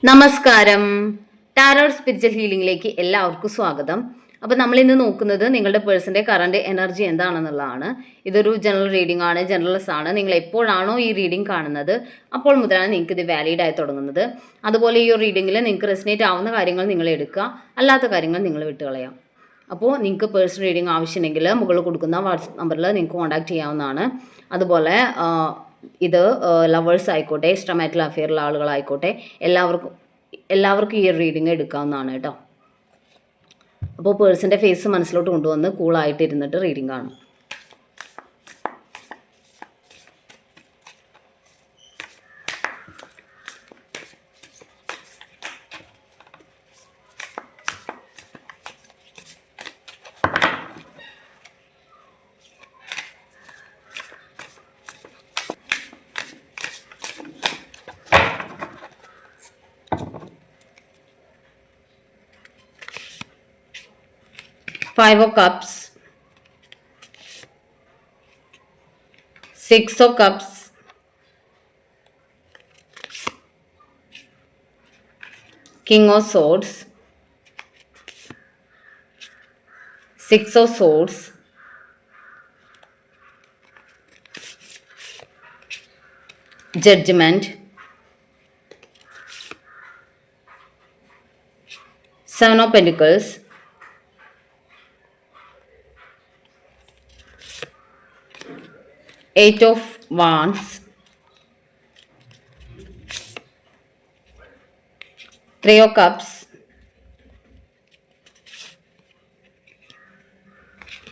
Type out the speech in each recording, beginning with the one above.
നമസ്കാരം. Tarot spiritual ഹീലിംഗിലേക്ക് എല്ലാവർക്കും സ്വാഗതം. അപ്പോൾ നമ്മൾ ഇന്ന് നോക്കുന്നത് നിങ്ങളുടെ പേഴ്സൻ്റെ കറണ്ട് എനർജി എന്താണെന്നുള്ളതാണ്. ഇതൊരു ജനറൽ റീഡിംഗ് ആണ്, ജനറൽസ് ആണ്. നിങ്ങൾ എപ്പോഴാണോ ഈ റീഡിംഗ് കാണുന്നത് അപ്പോൾ മുതലാണ് നിങ്ങൾക്ക് ഇത് വാലിഡ് ആയി തുടങ്ങുന്നത്. അതുപോലെ ഈ ഒരു റീഡിങ്ങിൽ നിങ്ങൾക്ക് റെസിനേറ്റ് ആവുന്ന കാര്യങ്ങൾ നിങ്ങൾ എടുക്കുക, അല്ലാത്ത കാര്യങ്ങൾ നിങ്ങൾ വിട്ടുകളയാം. അപ്പോൾ നിങ്ങൾക്ക് പേഴ്സണൽ റീഡിംഗ് ആവശ്യമുണ്ടെങ്കിൽ മുകളിൽ കൊടുക്കുന്ന വാട്സപ്പ് നമ്പറിൽ നിങ്ങൾക്ക് കോൺടാക്ട് ചെയ്യാവുന്നതാണ്. അതുപോലെ ഇത് ലവേഴ്സ് ആയിക്കോട്ടെ, എക്സ്ട്രാമാരിറ്റൽ അഫെയറുള്ള ആളുകളായിക്കോട്ടെ, എല്ലാവർക്കും ഈ റീഡിങ് എടുക്കാവുന്നതാണ് കേട്ടോ. അപ്പോൾ പേഴ്സൻ്റെ ഫേസ് മനസ്സിലോട്ട് കൊണ്ടുവന്ന് കൂളായിട്ട് ഇരുന്നിട്ട് റീഡിങ് കാണും. Five of Cups, Six of Cups, King of Swords, Six of Swords, Judgment, Seven of Pentacles, Eight of Wands, Three of Cups,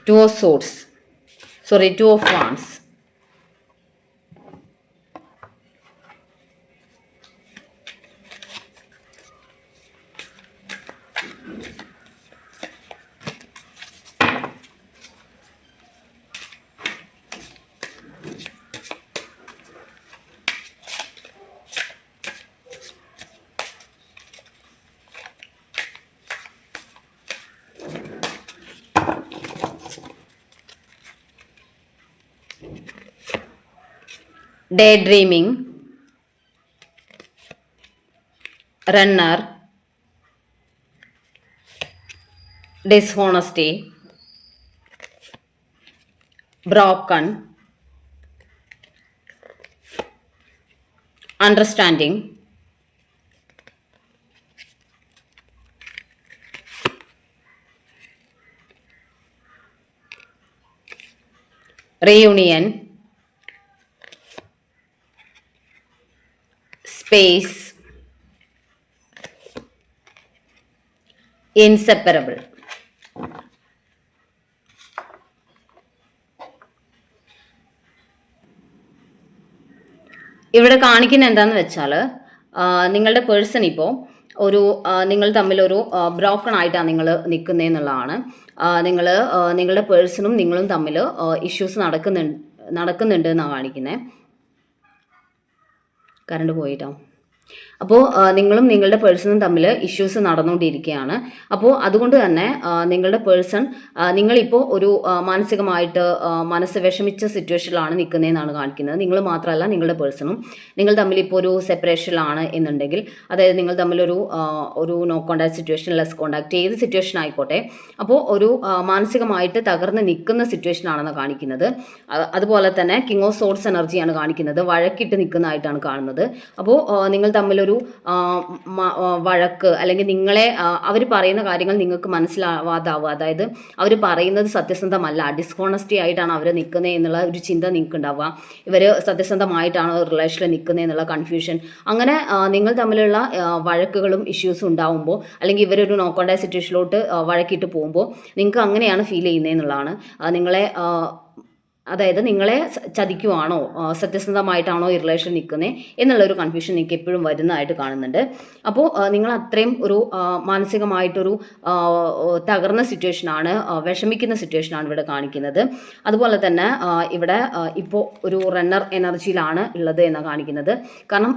Two of Swords, Two of Wands. Daydreaming, Runner, Dishonesty, Broken, Understanding, Reunion, Space, Inseparable. ഇവിടെ കാണിക്കുന്ന എന്താന്ന് വെച്ചാൽ നിങ്ങളുടെ person ഇപ്പോൾ ഒരു നിങ്ങൾ തമ്മിലൊരു broken ആയിട്ടാണ് നിങ്ങൾ നിൽക്കുന്നതെന്നുള്ളതാണ്. നിങ്ങളുടെ പേഴ്സണും നിങ്ങളും തമ്മിൽ ഇഷ്യൂസ് നടക്കുന്നുണ്ട് എന്നാണ് കാണിക്കുന്നത്. കറണ്ട് പോയിട്ടോ. അപ്പോൾ നിങ്ങളും നിങ്ങളുടെ പേഴ്സണും തമ്മിൽ ഇഷ്യൂസ് നടന്നുകൊണ്ടിരിക്കുകയാണ്. അപ്പോൾ അതുകൊണ്ട് തന്നെ നിങ്ങളുടെ പേഴ്സൺ നിങ്ങളിപ്പോൾ ഒരു മാനസികമായിട്ട് മനസ്സ് വിഷമിച്ച സിറ്റുവേഷനിലാണ് നിൽക്കുന്നതെന്നാണ് കാണിക്കുന്നത്. നിങ്ങൾ മാത്രമല്ല, നിങ്ങളുടെ പേഴ്സണും നിങ്ങൾ തമ്മിൽ ഇപ്പോൾ ഒരു സെപ്പറേഷനിലാണ് എന്നുണ്ടെങ്കിൽ, അതായത് നിങ്ങൾ തമ്മിലൊരു no contact situation, less contact, ഏത് സിറ്റുവേഷൻ ആയിക്കോട്ടെ, അപ്പോൾ ഒരു മാനസികമായിട്ട് തകർന്ന് നിൽക്കുന്ന സിറ്റുവേഷനാണെന്ന് കാണിക്കുന്നത്. അതുപോലെ തന്നെ കിങ് ഓഫ് സോർട്സ് എനർജിയാണ് കാണിക്കുന്നത്. വഴക്കിട്ട് നിൽക്കുന്നതായിട്ടാണ് കാണുന്നത്. അപ്പോൾ നിങ്ങൾ തമ്മിലൊരു വഴക്ക്, അല്ലെങ്കിൽ അവർ പറയുന്ന കാര്യങ്ങൾ നിങ്ങൾക്ക് മനസ്സിലാവാതാവുക, അതായത് അവർ പറയുന്നത് സത്യസന്ധമല്ല, ഡിസ്ഹോണസ്റ്റി ആയിട്ടാണ് അവർ നിൽക്കുന്നത് എന്നുള്ള ഒരു ചിന്ത നിങ്ങൾക്ക് ഉണ്ടാവുക. ഇവർ സത്യസന്ധമായിട്ടാണ് റിലേഷനിൽ നിൽക്കുന്നത് എന്നുള്ള കൺഫ്യൂഷൻ. അങ്ങനെ നിങ്ങൾ തമ്മിലുള്ള വഴക്കുകളും ഇഷ്യൂസും ഉണ്ടാവുമ്പോൾ, അല്ലെങ്കിൽ ഇവരൊരു നോ കോണ്ടാക്ട് സിറ്റുവേഷനിലോട്ട് വഴക്കിട്ട് പോകുമ്പോൾ നിങ്ങൾക്ക് അങ്ങനെയാണ് ഫീൽ ചെയ്യുന്നതെന്നുള്ളതാണ്. അതായത് നിങ്ങളെ ചതിക്കുവാണോ, സത്യസന്ധമായിട്ടാണോ ഈ റിലേഷൻ നിൽക്കുന്നത് എന്നുള്ളൊരു കൺഫ്യൂഷൻ നിങ്ങൾക്ക് എപ്പോഴും വരുന്നതായിട്ട് കാണുന്നുണ്ട്. അപ്പോൾ നിങ്ങൾ അത്രയും ഒരു മാനസികമായിട്ടൊരു തകർന്ന സിറ്റുവേഷനാണ്, വിഷമിക്കുന്ന സിറ്റുവേഷനാണ് ഇവിടെ കാണിക്കുന്നത്. അതുപോലെ തന്നെ ഇവിടെ ഇപ്പോൾ ഒരു റണ്ണർ എനർജിയിലാണ് ഉള്ളത് എന്നാണ് കാണിക്കുന്നത്. കാരണം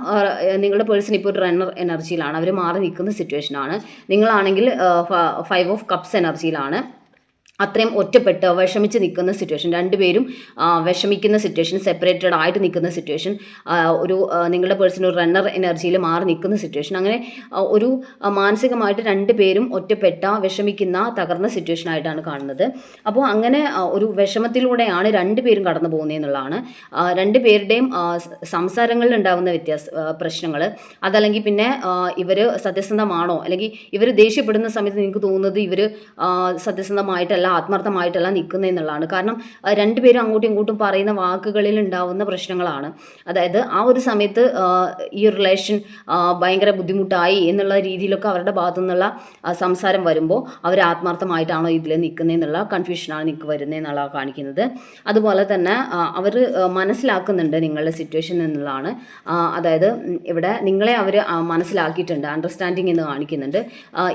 നിങ്ങളുടെ പേഴ്സൺ ഇപ്പോൾ ഒരു റണ്ണർ എനർജിയിലാണ്, അവർ മാറി നിൽക്കുന്ന സിറ്റുവേഷനാണ്. നിങ്ങളാണെങ്കിൽ 5 ഓഫ് കപ്സ് എനർജിയിലാണ്. അത്രയും ഒറ്റപ്പെട്ട് വിഷമിച്ച് നിൽക്കുന്ന സിറ്റുവേഷൻ, രണ്ടുപേരും വിഷമിക്കുന്ന സിറ്റുവേഷൻ, സെപ്പറേറ്റഡ് ആയിട്ട് നിൽക്കുന്ന സിറ്റുവേഷൻ, ഒരു നിങ്ങളുടെ പേഴ്സൺ ഒരു റണ്ണർ എനർജിയിൽ മാറി നിൽക്കുന്ന സിറ്റുവേഷൻ, അങ്ങനെ ഒരു മാനസികമായിട്ട് രണ്ടുപേരും ഒറ്റപ്പെട്ട വിഷമിക്കുന്ന തകർന്ന സിറ്റുവേഷൻ ആയിട്ടാണ് കാണുന്നത്. അപ്പോൾ അങ്ങനെ ഒരു വിഷമത്തിലൂടെയാണ് രണ്ടുപേരും കടന്നു പോകുന്നത് എന്നുള്ളതാണ്. രണ്ടുപേരുടെയും സംസാരങ്ങളിൽ ഉണ്ടാകുന്ന പ്രശ്നങ്ങൾ, അതല്ലെങ്കിൽ പിന്നെ ഇവർ സത്യസന്ധമാണോ, അല്ലെങ്കിൽ ഇവർ ദേഷ്യപ്പെടുന്ന സമയത്ത് നിങ്ങൾക്ക് തോന്നുന്നത് ഇവർ സത്യസന്ധമായിട്ടല്ല ആത്മാർത്ഥമായിട്ടല്ല നിൽക്കുന്നതെന്നുള്ളതാണ്. കാരണം രണ്ടുപേരും അങ്ങോട്ടും ഇങ്ങോട്ടും പറയുന്ന വാക്കുകളിൽ ഉണ്ടാവുന്ന പ്രശ്നങ്ങളാണ്. അതായത് ആ ഒരു സമയത്ത് ഈ റിലേഷൻ ഭയങ്കര ബുദ്ധിമുട്ടായി എന്നുള്ള രീതിയിലൊക്കെ അവരുടെ ഭാഗത്തു നിന്നുള്ള സംസാരം വരുമ്പോൾ അവർ ആത്മാർത്ഥമായിട്ടാണോ ഇതിൽ നിൽക്കുന്നതെന്നുള്ള കൺഫ്യൂഷനാണ് നിങ്ങൾക്ക് വരുന്നതെന്നുള്ള കാണിക്കുന്നത്. അതുപോലെ തന്നെ അവർ മനസ്സിലാക്കുന്നുണ്ട് നിങ്ങളുടെ സിറ്റുവേഷൻ എന്നുള്ളതാണ്. അതായത് ഇവിടെ നിങ്ങളെ അവർ മനസ്സിലാക്കിയിട്ടുണ്ട്, അണ്ടർസ്റ്റാൻഡിങ് എന്ന് കാണിക്കുന്നുണ്ട്.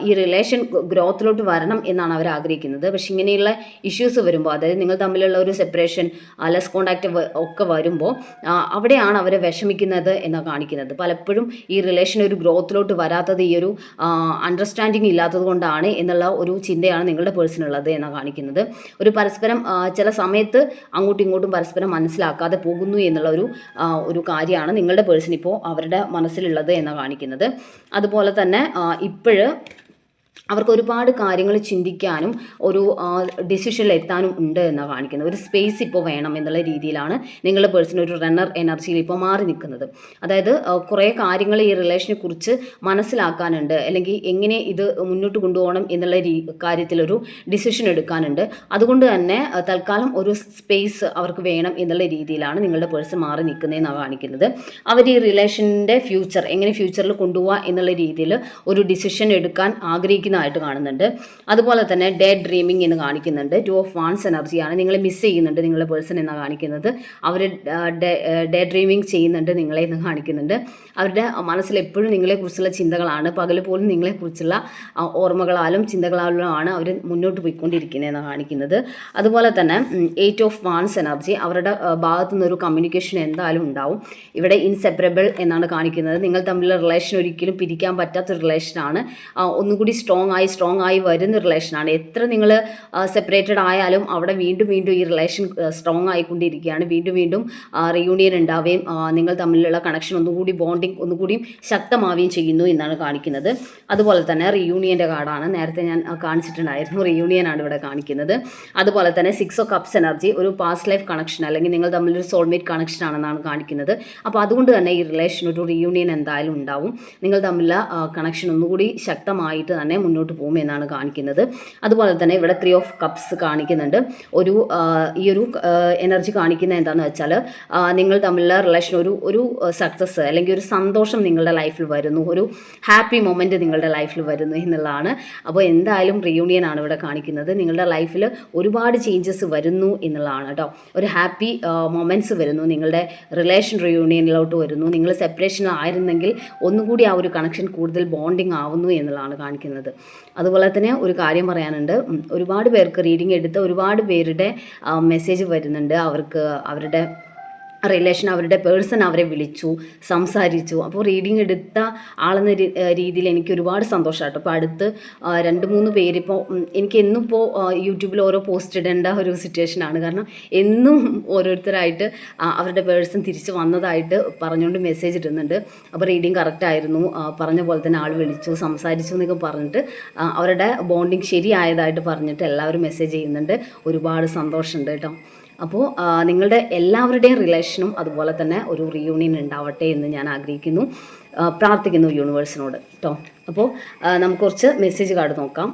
ഈ റിലേഷൻ ഗ്രോത്തിലോട്ട് വരണം എന്നാണ് അവർ ആഗ്രഹിക്കുന്നത്. പക്ഷെ ഇങ്ങനെയുള്ള ഇഷ്യൂസ് വരുമ്പോൾ, അതായത് നിങ്ങൾ തമ്മിലുള്ള ഒരു സെപ്പറേഷൻ, ലെസ് കോണ്ടാക്റ്റ് ഒക്കെ വരുമ്പോൾ അവിടെയാണ് അവർ വിഷമിക്കുന്നത് എന്നാണ് കാണിക്കുന്നത്. പലപ്പോഴും ഈ റിലേഷൻ ഒരു ഗ്രോത്തിലോട്ട് വരാത്തത് ഈ ഒരു അണ്ടർസ്റ്റാൻഡിങ് ഇല്ലാത്തത് കൊണ്ടാണ് എന്നുള്ള ഒരു ചിന്തയാണ് നിങ്ങളുടെ പേഴ്സണുള്ളത് എന്നാണ് കാണിക്കുന്നത്. ഒരു പരസ്പരം ചില സമയത്ത് അങ്ങോട്ടും ഇങ്ങോട്ടും പരസ്പരം മനസ്സിലാക്കാതെ പോകുന്നു എന്നുള്ള ഒരു കാര്യമാണ് നിങ്ങളുടെ പേഴ്സൺ ഇപ്പോൾ അവരുടെ മനസ്സിലുള്ളത് എന്നാണ് കാണിക്കുന്നത്. അതുപോലെ തന്നെ ഇപ്പോഴ് അവർക്ക് ഒരുപാട് കാര്യങ്ങൾ ചിന്തിക്കാനും ഒരു ഡിസിഷനിൽ എത്താനും ഉണ്ട് എന്നാണ് കാണിക്കുന്നത്. ഒരു സ്പേസ് ഇപ്പോൾ വേണം എന്നുള്ള രീതിയിലാണ് നിങ്ങളുടെ പേഴ്സൺ ഒരു റണ്ണർ എനർജിയിൽ ഇപ്പോൾ മാറി നിൽക്കുന്നത്. അതായത് കുറേ കാര്യങ്ങൾ ഈ റിലേഷനെ കുറിച്ച് മനസ്സിലാക്കാനുണ്ട്, അല്ലെങ്കിൽ എങ്ങനെ ഇത് മുന്നോട്ട് കൊണ്ടുപോകണം എന്നുള്ള കാര്യത്തിലൊരു ഡിസിഷൻ എടുക്കാനുണ്ട്. അതുകൊണ്ട് തന്നെ തൽക്കാലം ഒരു സ്പേസ് അവർക്ക് വേണം എന്നുള്ള രീതിയിലാണ് നിങ്ങളുടെ പേഴ്സൺ മാറി നിൽക്കുന്നതെന്നാണ് കാണിക്കുന്നത്. അവർ ഈ റിലേഷൻ്റെ ഫ്യൂച്ചർ എങ്ങനെ ഫ്യൂച്ചറിൽ കൊണ്ടുപോകുക എന്നുള്ള രീതിയിൽ ഒരു ഡിസിഷൻ എടുക്കാൻ ആഗ്രഹിക്കുന്ന ആയിട്ട് കാണുന്നുണ്ട്. അതുപോലെ തന്നെ ഡേ ഡ്രീമിംഗ് എന്ന് കാണിക്കുന്നുണ്ട്. 2 of Wands എനർജിയാണ്. നിങ്ങളെ മിസ് ചെയ്യുന്നുണ്ട് നിങ്ങളുടെ പേഴ്സൺ എന്നാണ് കാണിക്കുന്നത്. അവർ ഡേ ഡ്രീമിംഗ് ചെയ്യുന്നുണ്ട് നിങ്ങളെ എന്ന് കാണിക്കുന്നുണ്ട്. അവരുടെ മനസ്സിൽ എപ്പോഴും നിങ്ങളെക്കുറിച്ചുള്ള ചിന്തകളാണ്. പകൽ പോലും നിങ്ങളെക്കുറിച്ചുള്ള ഓർമ്മകളാലും ചിന്തകളാലുമാണ് അവർ മുന്നോട്ട് പോയിക്കൊണ്ടിരിക്കുന്നതെന്ന് കാണിക്കുന്നത്. അതുപോലെ തന്നെ 8 of Wands എനർജി, അവരുടെ ഭാഗത്തു നിന്നൊരു കമ്മ്യൂണിക്കേഷൻ എന്തായാലും ഉണ്ടാവും. ഇവിടെ ഇൻസെപ്പറബിൾ എന്നാണ് കാണിക്കുന്നത്. നിങ്ങൾ തമ്മിലുള്ള റിലേഷൻ ഒരിക്കലും പിരിക്കാൻ പറ്റാത്തൊരു റിലേഷനാണ്. ഒന്നുകൂടി സ്ട്രോങ് ആയി വരുന്ന റിലേഷനാണ്. എത്ര നിങ്ങൾ സെപ്പറേറ്റഡ് ആയാലും അവിടെ വീണ്ടും ഈ റിലേഷൻ സ്ട്രോങ് ആയിക്കൊണ്ടിരിക്കുകയാണ്. വീണ്ടും റിയൂണിയൻ ഉണ്ടാവുകയും നിങ്ങൾ തമ്മിലുള്ള കണക്ഷൻ ഒന്നുകൂടി ബോണ്ടിങ് ഒന്നുകൂടി ശക്തമാവുകയും ചെയ്യുന്നു എന്നാണ് കാണിക്കുന്നത്. അതുപോലെ തന്നെ റിയൂണിയൻ്റെ കാർഡാണ്, നേരത്തെ ഞാൻ കാണിച്ചിട്ടുണ്ടായിരുന്നു. റിയൂണിയനാണ് ഇവിടെ കാണിക്കുന്നത്. അതുപോലെ തന്നെ 6 of Cups എനർജി, ഒരു പാസ്റ്റ് ലൈഫ് കണക്ഷൻ അല്ലെങ്കിൽ നിങ്ങൾ തമ്മിലൊരു സോൾമേറ്റ് കണക്ഷൻ ആണെന്നാണ് കാണിക്കുന്നത്. അപ്പോൾ അതുകൊണ്ട് തന്നെ ഈ റിലേഷൻ ഒരു റിയൂണിയൻ എന്തായാലും ഉണ്ടാവും. നിങ്ങൾ തമ്മിലുള്ള കണക്ഷൻ ഒന്നുകൂടി ശക്തമായിട്ട് തന്നെ മുന്നോട്ട് പോകും എന്നാണ് കാണിക്കുന്നത്. അതുപോലെ തന്നെ ഇവിടെ 3 of Cups കാണിക്കുന്നുണ്ട്. ഈ ഒരു എനർജി കാണിക്കുന്നത് എന്താണെന്ന് വെച്ചാൽ നിങ്ങൾ തമ്മിലുള്ള റിലേഷൻ ഒരു സക്സസ് അല്ലെങ്കിൽ ഒരു സന്തോഷം നിങ്ങളുടെ ലൈഫിൽ വരുന്നു, ഒരു ഹാപ്പി മൊമെൻറ്റ് നിങ്ങളുടെ ലൈഫിൽ വരുന്നു എന്നുള്ളതാണ്. അപ്പോൾ എന്തായാലും റിയൂണിയൻ ആണ് ഇവിടെ കാണിക്കുന്നത്. നിങ്ങളുടെ ലൈഫിൽ ഒരുപാട് ചേഞ്ചസ് വരുന്നു എന്നുള്ളതാണ് കേട്ടോ. ഒരു ഹാപ്പി മൊമെൻറ്റ്സ് വരുന്നു, നിങ്ങളുടെ റിലേഷൻ റിയൂണിയനിലോട്ട് വരുന്നു. നിങ്ങൾ സെപ്പറേഷനിലായിരുന്നെങ്കിൽ ഒന്നുകൂടി ആ ഒരു കണക്ഷൻ കൂടുതൽ ബോണ്ടിങ് ആവുന്നു എന്നുള്ളതാണ് കാണിക്കുന്നത്. അതുപോലെ തന്നെ ഒരു കാര്യം പറയാനുണ്ട്. ഒരുപാട് പേർക്ക് റീഡിംഗ് എടുത്ത് ഒരുപാട് പേരുടെ മെസ്സേജ് വരുന്നുണ്ട്. അവർക്ക് അവരുടെ റിലേഷൻ, അവരുടെ പേഴ്സൺ അവരെ വിളിച്ചു സംസാരിച്ചു. അപ്പോൾ റീഡിംഗ് എടുത്ത ആളെന്ന രീതിയിൽ എനിക്ക് ഒരുപാട് സന്തോഷമായിട്ടോ. അപ്പോൾ അടുത്ത് 2-3 പേരിപ്പോൾ എനിക്ക് എന്നും ഇപ്പോൾ യൂട്യൂബിൽ ഓരോ പോസ്റ്റ് ഇടേണ്ട ഒരു സിറ്റുവേഷനാണ്. കാരണം എന്നും ഓരോരുത്തരായിട്ട് അവരുടെ പേഴ്സൺ തിരിച്ച് വന്നതായിട്ട് പറഞ്ഞുകൊണ്ട് മെസ്സേജ് ഇടുന്നുണ്ട്. അപ്പോൾ റീഡിംഗ് കറക്റ്റായിരുന്നു, പറഞ്ഞ പോലെ തന്നെ ആൾ വിളിച്ചു സംസാരിച്ചു എന്നൊക്കെ പറഞ്ഞിട്ട് അവരുടെ ബോണ്ടിങ് ശരിയായതായിട്ട് പറഞ്ഞിട്ട് എല്ലാവരും മെസ്സേജ് ചെയ്യുന്നുണ്ട്. ഒരുപാട് സന്തോഷമുണ്ട് കേട്ടോ. അപ്പോൾ നിങ്ങളുടെ എല്ലാവരുടെയും റിലേഷനും അതുപോലെ തന്നെ ഒരു റിയൂണിയൻ ഉണ്ടാവട്ടെ എന്ന് ഞാൻ ആഗ്രഹിക്കുന്നു, പ്രാർത്ഥിക്കുന്നു യൂണിവേഴ്സിനോട് കേട്ടോ. അപ്പോൾ നമുക്ക് കുറച്ച് മെസ്സേജ് കാർഡ് നോക്കാം.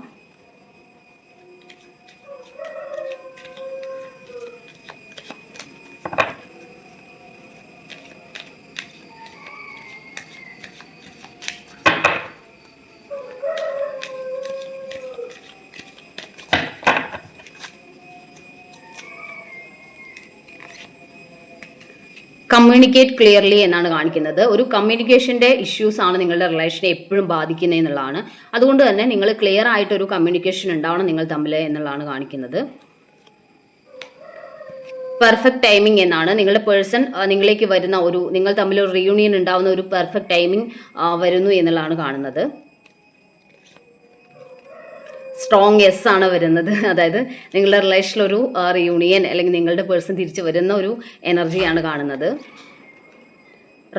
കമ്മ്യൂണിക്കേറ്റ് ക്ലിയർലി എന്നാണ് കാണിക്കുന്നത്. ഒരു കമ്മ്യൂണിക്കേഷൻ്റെ ഇഷ്യൂസ് ആണ് നിങ്ങളുടെ റിലേഷനെ എപ്പോഴും ബാധിക്കുന്നത് എന്നുള്ളതാണ്. അതുകൊണ്ട് തന്നെ നിങ്ങൾ ക്ലിയർ ആയിട്ടൊരു കമ്മ്യൂണിക്കേഷൻ ഉണ്ടാവണം നിങ്ങൾ തമ്മിൽ എന്നുള്ളതാണ് കാണിക്കുന്നത്. പെർഫെക്റ്റ് ടൈമിംഗ് എന്നാണ് നിങ്ങളുടെ പേഴ്സൺ നിങ്ങളിലേക്ക് വരുന്ന നിങ്ങൾ തമ്മിൽ ഒരു റിയൂണിയൻ ഉണ്ടാവുന്ന ഒരു പെർഫെക്റ്റ് ടൈമിംഗ് വരുന്നു എന്നുള്ളതാണ് കാണുന്നത്. സ്ട്രോങ് യെസ് ആണ് വരുന്നത്. അതായത് നിങ്ങളുടെ റിലേഷനിലൊരു റിയൂണിയൻ അല്ലെങ്കിൽ നിങ്ങളുടെ പേഴ്സൺ തിരിച്ചു വരുന്ന ഒരു എനർജിയാണ് കാണുന്നത്.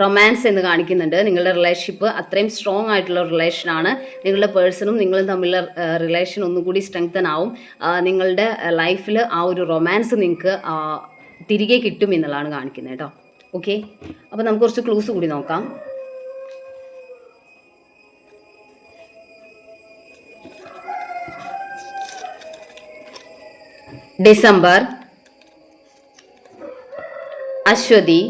റൊമാൻസ് എന്ന് കാണിക്കുന്നുണ്ട്. നിങ്ങളുടെ റിലേഷൻഷിപ്പ് അത്രയും സ്ട്രോങ് ആയിട്ടുള്ള റിലേഷനാണ്. നിങ്ങളുടെ പേഴ്സണും നിങ്ങളും തമ്മിലുള്ള റിലേഷൻ ഒന്നുകൂടി സ്ട്രെങ്തൻ ആവും. നിങ്ങളുടെ ലൈഫിൽ ആ ഒരു റൊമാൻസ് നിങ്ങൾക്ക് തിരികെ കിട്ടും എന്നുള്ളതാണ് കാണിക്കുന്നത് കേട്ടോ. ഓക്കെ, അപ്പോൾ നമുക്ക് കുറച്ച് ക്ലൂസ് കൂടി നോക്കാം. December, Ashwathi,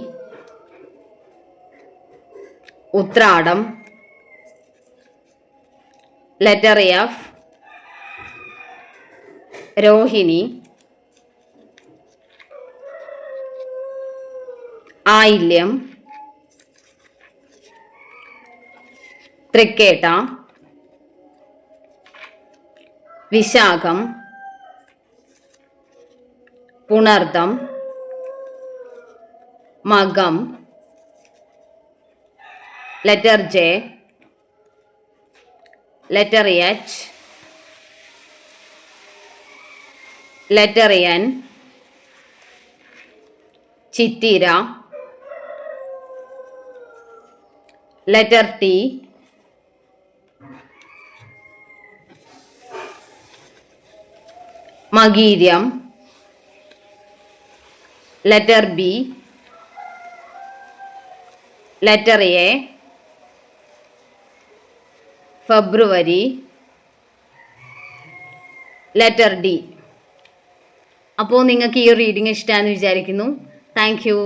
Uthradam, letter F, Rohini, Ayilyam, Thrikketta, Vishakham, Punartham, Makam, letter J, letter H, letter N, Chithira, letter T, Makayiram, letter B, letter A, February, letter D. അപ്പോൾ നിങ്ങൾക്ക് ഈ റീഡിംഗ് ഇഷ്ടമാണെന്ന് വിചാരിക്കുന്നു. Thank U.